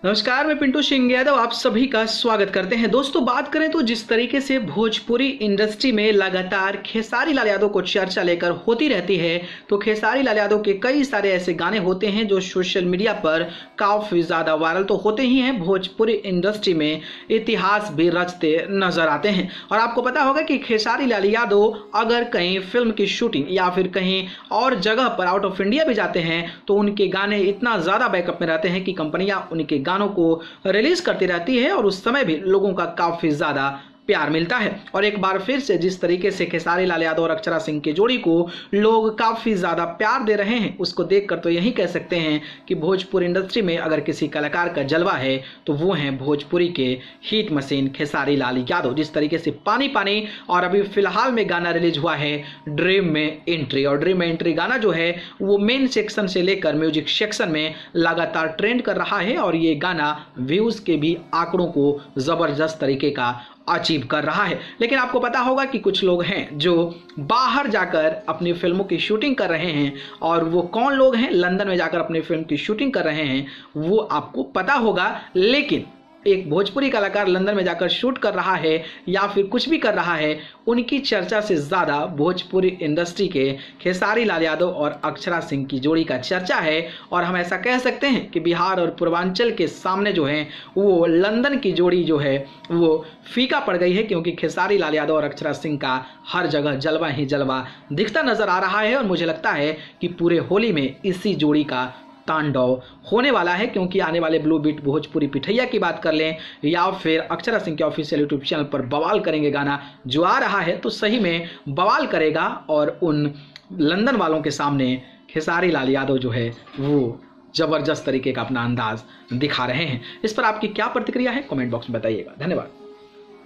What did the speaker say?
नमस्कार, मैं पिंटू सिंह यादव आप सभी का स्वागत करते हैं। दोस्तों, बात करें तो जिस तरीके से भोजपुरी इंडस्ट्री में लगातार खेसारी लाल यादव को चर्चा लेकर होती रहती है, तो खेसारी लाल यादव के कई सारे ऐसे गाने होते हैं जो सोशल मीडिया पर काफी ज्यादा वायरल तो होते ही हैं, भोजपुरी इंडस्ट्री में इतिहास भी रचते नजर आते हैं। और आपको पता होगा कि खेसारी लाल यादव अगर कहीं फिल्म की शूटिंग या फिर कहीं और जगह पर आउट ऑफ इंडिया भी जाते हैं तो उनके गाने इतना ज्यादा बैकअप में रहते हैं कि कंपनियां उनके गानों को रिलीज करती रहती है और उस समय भी लोगों का काफी ज्यादा प्यार मिलता है। और एक बार फिर से जिस तरीके से खेसारी लाल यादव और अक्षरा सिंह की जोड़ी को लोग काफी ज्यादा प्यार दे रहे हैं, उसको देखकर तो यही कह सकते हैं कि भोजपुरी इंडस्ट्री में अगर किसी कलाकार का जलवा है तो वो हैं भोजपुरी के हिट मशीन खेसारी लाल यादव। जिस तरीके से पानी पानी और अभी फिलहाल में गाना रिलीज हुआ है ड्रीम में एंट्री, और ड्रीम में एंट्री गाना जो है वो मेन सेक्शन से लेकर म्यूजिक सेक्शन में लगातार ट्रेंड कर रहा है और ये गाना व्यूज के भी आंकड़ों को जबरदस्त तरीके का अचीव कर रहा है। लेकिन आपको पता होगा कि कुछ लोग हैं जो बाहर जाकर अपनी फिल्मों की शूटिंग कर रहे हैं, और वो कौन लोग हैं, लंदन में जाकर अपनी फिल्म की शूटिंग कर रहे हैं वो आपको पता होगा। लेकिन एक भोजपुरी कलाकार लंदन में जाकर शूट कर रहा है या फिर कुछ भी कर रहा है, उनकी चर्चा से ज़्यादा भोजपुरी इंडस्ट्री के खेसारी लाल यादव और अक्षरा सिंह की जोड़ी का चर्चा है। और हम ऐसा कह सकते हैं कि बिहार और पूर्वांचल के सामने जो है वो लंदन की जोड़ी जो है वो फीका पड़ गई है, क्योंकि खेसारी लाल यादव और अक्षरा सिंह का हर जगह जलवा ही जलवा दिखता नजर आ रहा है। और मुझे लगता है कि पूरे होली में इसी जोड़ी का तांडव होने वाला है, क्योंकि आने वाले ब्लू बीट भोजपुरी पिठैया की बात कर लें या फिर अक्षरा सिंह के ऑफिशियल यूट्यूब चैनल पर बवाल करेंगे गाना जो आ रहा है, तो सही में बवाल करेगा। और उन लंदन वालों के सामने खेसारी लाल यादव जो है वो जबरदस्त तरीके का अपना अंदाज दिखा रहे हैं। इस पर आपकी क्या प्रतिक्रिया है, कमेंट बॉक्स में बताइएगा। धन्यवाद।